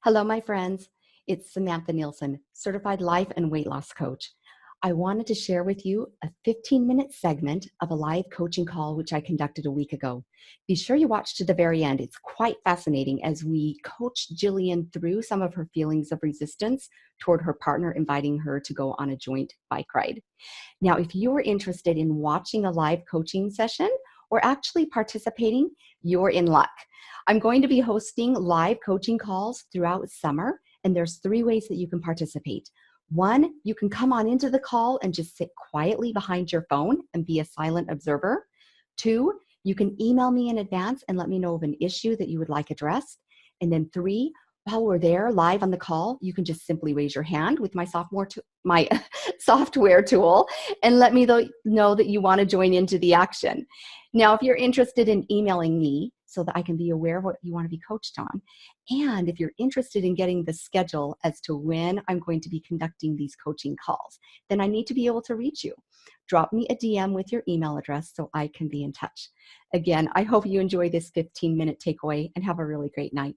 Hello, my friends. It's Samantha Nielsen, certified life and weight loss coach. I wanted to share with you a 15-minute segment of a live coaching call which I conducted a week ago. Be sure you watch to the very end. It's quite fascinating as we coach Jillian through some of her feelings of resistance toward her partner inviting her to go on a joint bike ride. Now, if you're interested in watching a live coaching session or actually participating, you're in luck. I'm going to be hosting live coaching calls throughout summer, and there's 3 ways that you can participate. 1, you can come on into the call and just sit quietly behind your phone and be a silent observer. 2, you can email me in advance and let me know of an issue that you would like addressed. And then 3, while we're there live on the call, you can just simply raise your hand with my software tool and let me know that you want to join into the action. Now, if you're interested in emailing me so that I can be aware of what you want to be coached on, and if you're interested in getting the schedule as to when I'm going to be conducting these coaching calls, then I need to be able to reach you. Drop me a DM with your email address so I can be in touch. Again, I hope you enjoy this 15-minute takeaway and have a really great night.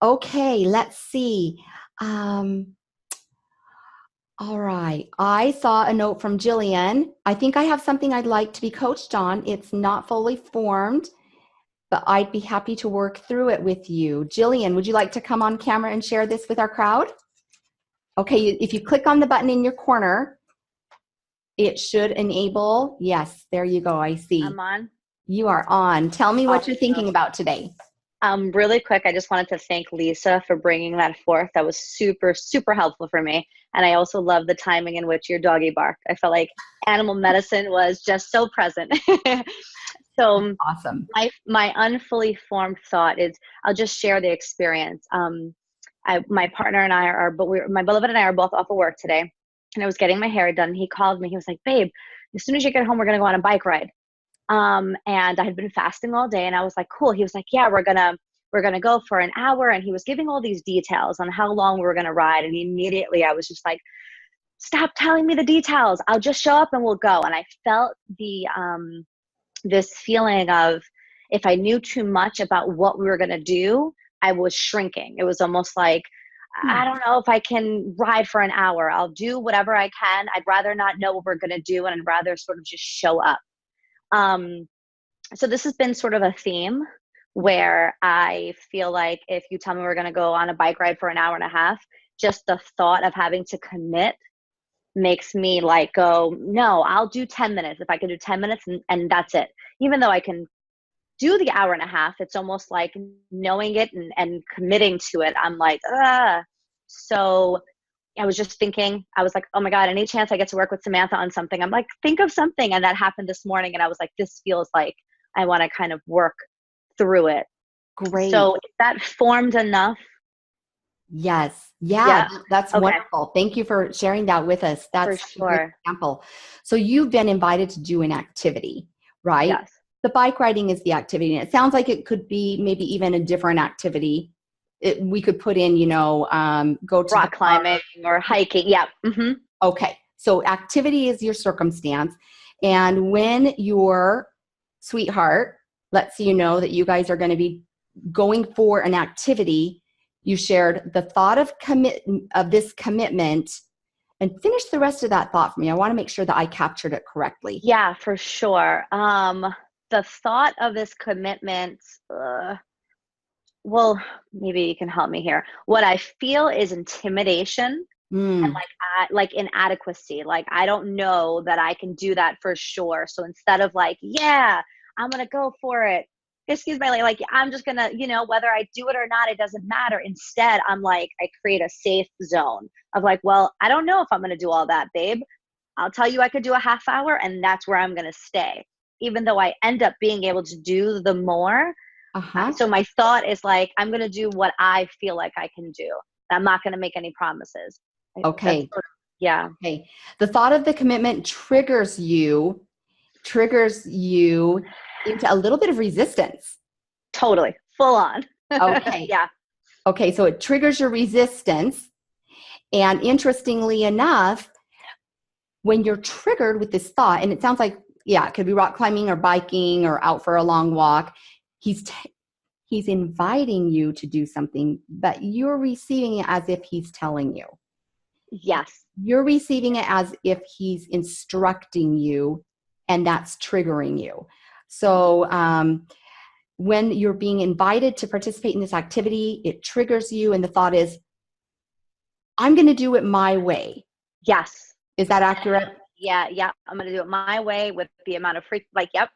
Okay, let's see. All right. I saw a note from Jillian. I think I have something I'd like to be coached on. It's not fully formed, but I'd be happy to work through it with you. Jillian, would you like to come on camera and share this with our crowd? Okay, if you click on the button in your corner, it should enable. Yes, there you go. I see. I'm on. You are on. Tell me what you're thinking about today. Really quick, I just wanted to thank Lisa for bringing that forth. That was super, super helpful for me. And I also love the timing in which your doggy barked. I felt like animal medicine was just so present. So awesome. My unfully formed thought is, I'll just share the experience. My partner and I my beloved and I are both off of work today. And I was getting my hair done. He called me. He was like, babe, as soon as you get home, we're going to go on a bike ride. And I had been fasting all day and I was like, cool. He was like, yeah, we're going to go for an hour. And he was giving all these details on how long we were going to ride. And immediately I was just like, stop telling me the details. I'll just show up and we'll go. And I felt this feeling of, if I knew too much about what we were going to do, I was shrinking. It was almost like, I don't know if I can ride for an hour. I'll do whatever I can. I'd rather not know what we're going to do. And I'd rather sort of just show up. So this has been sort of a theme where I feel like if you tell me we're going to go on a bike ride for an hour and a half, just the thought of having to commit makes me like go, no, I'll do 10 minutes. If I can do 10 minutes and that's it. Even though I can do the hour and a half, it's almost like knowing it and committing to it. I'm like, So I was just thinking, I was like, oh my God, any chance I get to work with Samantha on something? I'm like, think of something. And that happened this morning. And I was like, this feels like I want to kind of work through it. Great. So is that formed enough? Yes. Yeah. That's okay. Wonderful. Thank you for sharing that with us. That's for sure. a great example. So you've been invited to do an activity, right? Yes. The bike riding is the activity. And it sounds like it could be maybe even a different activity. We could put in, go to rock climbing or hiking. Yeah. Mm-hmm. Okay. So activity is your circumstance. And when your sweetheart lets you know that you guys are going to be going for an activity, you shared the thought of this commitment, and finish the rest of that thought for me. I want to make sure that I captured it correctly. Yeah, for sure. The thought of this commitment, well, maybe you can help me here. What I feel is intimidation and like inadequacy. Like, I don't know that I can do that for sure. So instead of like, yeah, I'm going to go for it. Excuse me, like I'm just going to, whether I do it or not, it doesn't matter. Instead, I'm like, I create a safe zone of like, well, I don't know if I'm going to do all that, babe. I'll tell you I could do a half hour and that's where I'm going to stay. Even though I end up being able to do the more. So my thought is like, I'm going to do what I feel like I can do. I'm not going to make any promises. Okay. Yeah. Okay. The thought of the commitment triggers you into a little bit of resistance. Totally. Full on. Okay. Yeah. Okay. So it triggers your resistance. And interestingly enough, when you're triggered with this thought, and it sounds like, it could be rock climbing or biking or out for a long walk, he's he's inviting you to do something, but you're receiving it as if he's telling you. Yes. You're receiving it as if he's instructing you, and that's triggering you. So when you're being invited to participate in this activity, it triggers you, and the thought is, I'm going to do it my way. Yes. Is that accurate? Yeah. I'm going to do it my way with the amount of yep.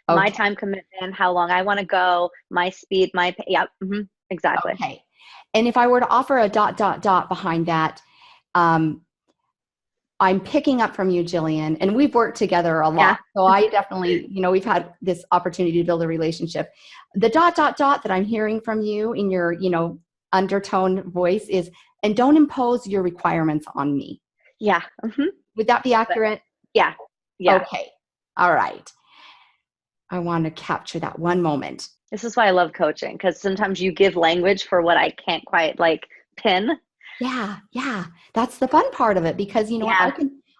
My time commitment, how long I want to go, my speed, yep. Exactly. Okay. And if I were to offer a ... behind that, I'm picking up from you, Jillian, and we've worked together a lot. Yeah. So I definitely, we've had this opportunity to build a relationship. The ... that I'm hearing from you in your, undertone voice is, and don't impose your requirements on me. Yeah. Would that be accurate? Yeah. Okay. All right. I want to capture that one moment. This is why I love coaching, because sometimes you give language for what I can't quite pin. Yeah. That's the fun part of it, because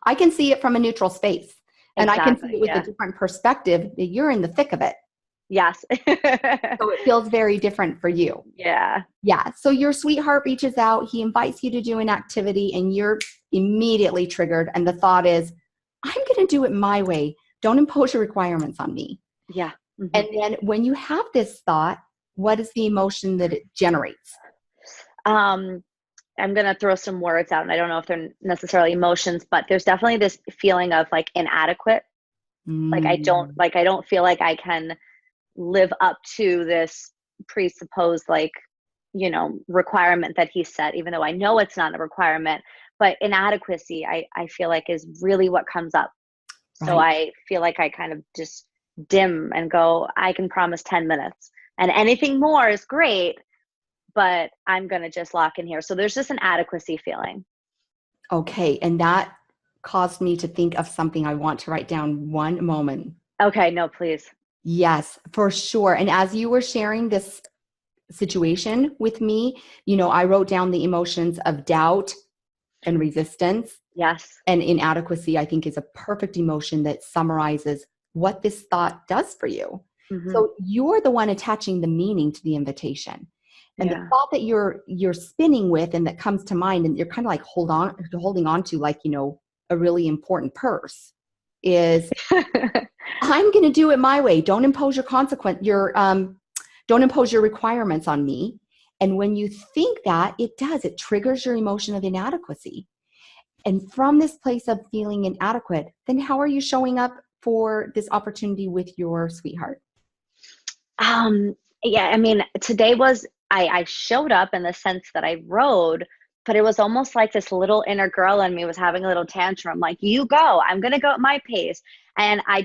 I can see it from a neutral space, and I can see it with a different perspective. You're in the thick of it. Yes. So it feels very different for you. Yeah. So your sweetheart reaches out, he invites you to do an activity, and you're immediately triggered. And the thought is, I'm going to do it my way. Don't impose your requirements on me. Yeah. And then when you have this thought, what is the emotion that it generates? I'm going to throw some words out, and I don't know if they're necessarily emotions, but there's definitely this feeling of inadequate. I don't feel like I can live up to this presupposed requirement that he set, even though I know it's not a requirement. But inadequacy, I feel like, is really what comes up. Right. So I feel like I kind of just dim and go, I can promise 10 minutes, and anything more is great, but I'm going to just lock in here. So there's just an adequacy feeling. Okay. And that caused me to think of something. I want to write down one moment. Okay. No, please. Yes, for sure. And as you were sharing this situation with me, I wrote down the emotions of doubt and resistance. Yes. And inadequacy, I think, is a perfect emotion that summarizes what this thought does for you. So you're the one attaching the meaning to the invitation. And the thought that you're spinning with, and that comes to mind, and you're kind of holding on to, a really important purse, is I'm going to do it my way. Don't impose don't impose your requirements on me. And when you think that, it triggers your emotion of inadequacy. And from this place of feeling inadequate, then how are you showing up for this opportunity with your sweetheart? Yeah, I mean, today was, I showed up in the sense that I rode, but it was almost like this little inner girl in me was having a little tantrum. Like, you go, I'm going to go at my pace. And I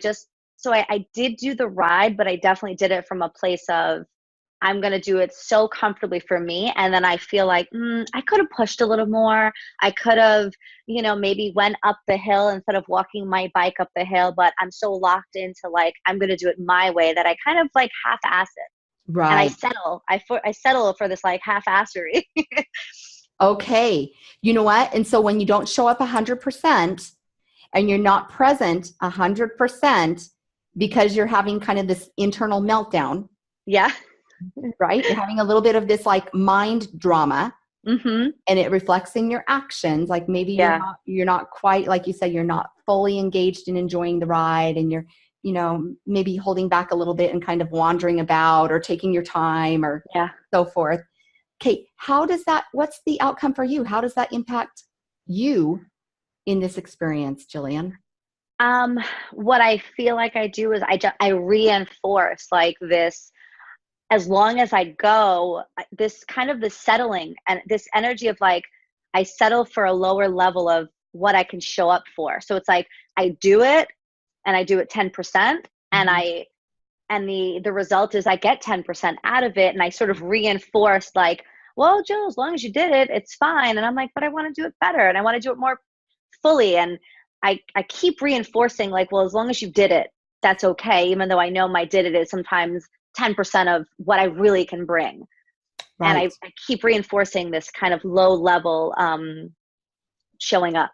did do the ride, but I definitely did it from a place of, I'm going to do it so comfortably for me. And then I feel like, I could have pushed a little more. I could have, maybe went up the hill instead of walking my bike up the hill. But I'm so locked into I'm going to do it my way, that I kind of half-ass it. Right. And I settle for this half-assery. Okay. You know what? And so when you don't show up 100% and you're not present 100% because you're having kind of this internal meltdown. Yeah. Right? You're having a little bit of this mind drama, and it reflects in your actions. Maybe you're not quite, like you said, you're not fully engaged in enjoying the ride, and you're, maybe holding back a little bit and kind of wandering about or taking your time or so forth. Okay. What's the outcome for you? How does that impact you in this experience, Jillian? What I feel like I do is I reinforce this. As long as I go, this kind of the settling and this energy of I settle for a lower level of what I can show up for. So it's I do it, and I do it 10%, and the result is I get 10% out of it, and I sort of reinforce well, Jill, as long as you did it, it's fine. And I'm like, but I want to do it better, and I want to do it more fully. And I keep reinforcing well, as long as you did it, that's okay, even though I know my did it is sometimes 10% of what I really can bring. Right. And I keep reinforcing this kind of low level showing up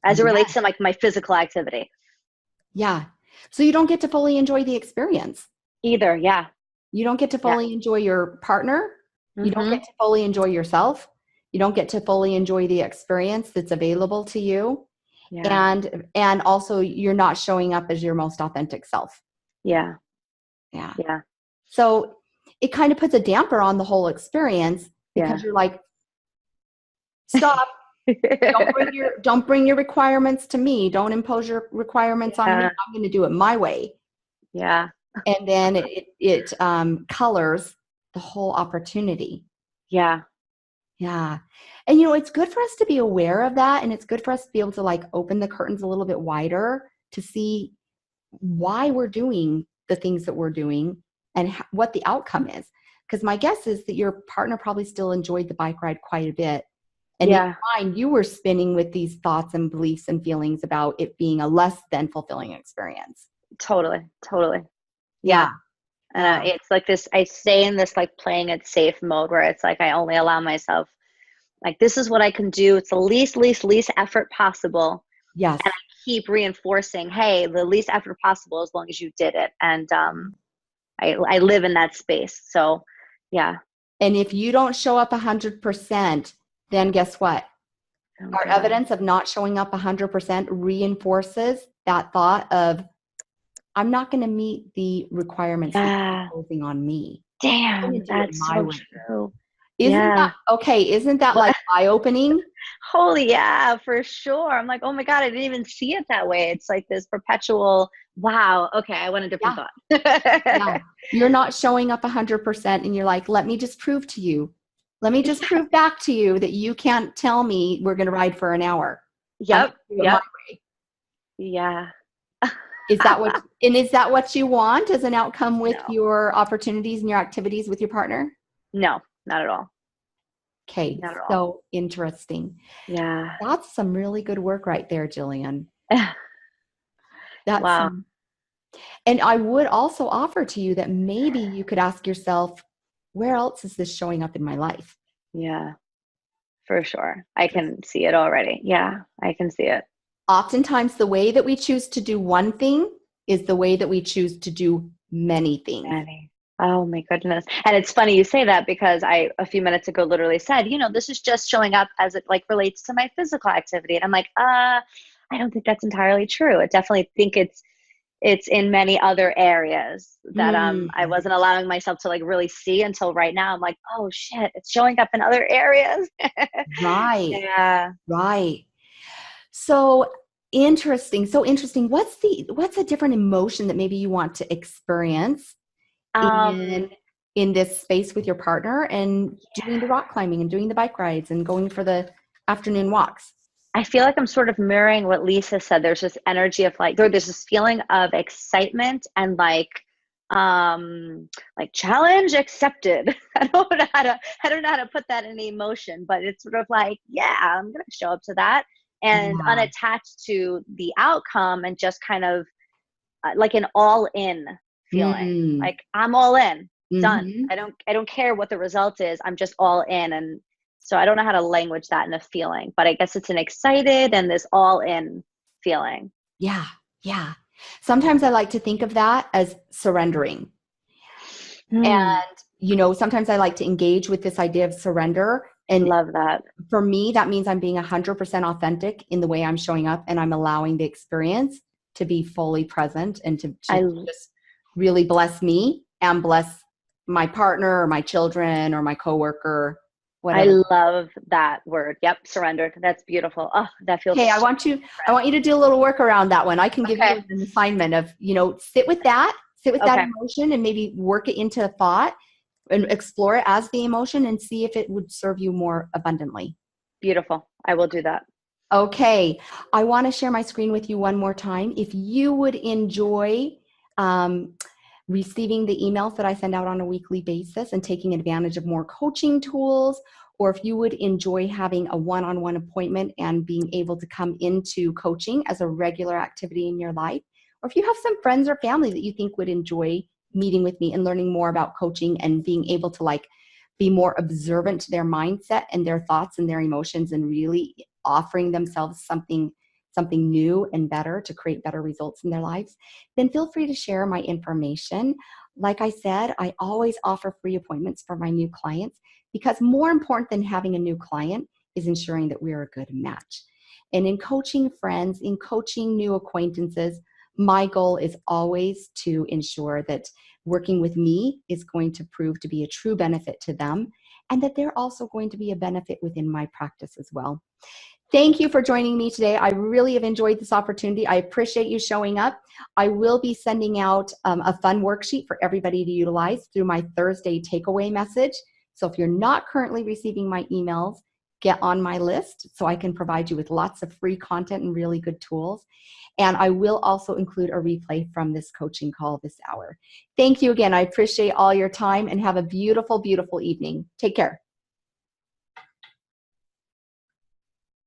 as it relates to my physical activity. Yeah. So you don't get to fully enjoy the experience either. Yeah. You don't get to Yeah. fully enjoy your partner. You don't Mm-hmm. get to fully enjoy yourself. You don't get to fully enjoy the experience that's available to you. Yeah. And also you're not showing up as your most authentic self. Yeah. Yeah. Yeah. So it kind of puts a damper on the whole experience because Yeah. you're like, stop. Don't bring your requirements to me. Don't impose your requirements on me. Yeah. I'm going to do it my way. Yeah. And then it colors the whole opportunity. Yeah. Yeah. And it's good for us to be aware of that, and it's good for us to be able to like open the curtains a little bit wider to see why we're doing the things that we're doing and what the outcome is. Because my guess is that your partner probably still enjoyed the bike ride quite a bit. And in Yeah. your mind, you were spinning with these thoughts and beliefs and feelings about it being a less than fulfilling experience. Totally. Totally. Yeah. Yeah. Yeah. And it's like this, I stay in this like playing it safe mode where it's like I only allow myself, like, this is what I can do. It's the least effort possible. Yes. And I keep reinforcing, hey, the least effort possible as long as you did it. And I live in that space. So yeah. And if you don't show up 100%, then guess what? Our Okay. evidence of not showing up 100% reinforces that thought of, I'm not going to meet the requirements that you're Yeah. imposing on me. I'm going Damn, to do it that's my so way. true. Isn't that Yeah. okay? Isn't that like eye-opening? Holy yeah, for sure. I'm like, oh my God, I didn't even see it that way. It's like this perpetual, wow, okay, I want a different Yeah. thought. Yeah. You're not showing up 100% and you're like, let me just prove to you. Let me just prove back to you that you can't tell me we're going to ride for an hour. I'm going Yep. to do it my Yep. way. Yeah. Is that what you want as an outcome with No. your opportunities and your activities with your partner? No, not at all. Okay, Not at all. so interesting. Yeah. That's some really good work right there, Jillian. That's Wow. some, and I would also offer to you that maybe you could ask yourself, where else is this showing up in my life? Yeah, for sure. I can see it already. Yeah, I can see it. Oftentimes, the way that we choose to do one thing is the way that we choose to do many things. Many. Oh my goodness. And it's funny you say that because I, a few minutes ago, literally said, this is just showing up as it like relates to my physical activity. And I'm like, I don't think that's entirely true. I definitely think it's in many other areas that I Mm, wasn't allowing myself to like really see until right now. I'm like, oh shit, it's showing up in other areas. right, Yeah. right. So interesting. So interesting. What's a different emotion that maybe you want to experience Um, in in this space with your partner and doing the rock climbing and doing the bike rides and going for the afternoon walks? I feel like I'm sort of mirroring what Lisa said. There's this energy of like, there's this feeling of excitement and like challenge accepted. I don't know how to put that in emotion, but it's sort of like, yeah, I'm going to show up to that and Yeah. unattached to the outcome and just kind of like an all in feeling. Mm. Like I'm all in, done. Hmm. I don't care what the result is. I'm just all in. And so I don't know how to language that in a feeling, but I guess it's an excited and this all in feeling. Yeah. Yeah. Sometimes I like to think of that as surrendering. Hmm. And, sometimes I like to engage with this idea of surrender. And Love that. for me, that means I'm being 100% authentic in the way I'm showing up and I'm allowing the experience to be fully present and to I just really bless me and bless my partner or my children or my coworker, I whatever. love that word. Yep, surrendered. That's beautiful. Oh, that feels Okay, I so want you I different. want you to do a little work around that one. I can give you Okay. an assignment of, sit with that Okay. emotion and maybe work it into a thought and explore it as the emotion and see if it would serve you more abundantly. Beautiful. I will do that. Okay, I want to share my screen with you one more time. If you would enjoy um, receiving the emails that I send out on a weekly basis and taking advantage of more coaching tools, or if you would enjoy having a one-on-one appointment and being able to come into coaching as a regular activity in your life, or if you have some friends or family that you think would enjoy meeting with me and learning more about coaching and being able to be more observant to their mindset and their thoughts and their emotions and really offering themselves something new and better to create better results in their lives, then feel free to share my information. Like I said, I always offer free appointments for my new clients because more important than having a new client is ensuring that we're a good match. And in coaching friends, in coaching new acquaintances, my goal is always to ensure that working with me is going to prove to be a true benefit to them, and that they're also going to be a benefit within my practice as well. Thank you for joining me today. I really have enjoyed this opportunity. I appreciate you showing up. I will be sending out a fun worksheet for everybody to utilize through my Thursday takeaway message. So if you're not currently receiving my emails, get on my list so I can provide you with lots of free content and really good tools. And I will also include a replay from this coaching call this hour. Thank you again. I appreciate all your time and have a beautiful, beautiful evening. Take care.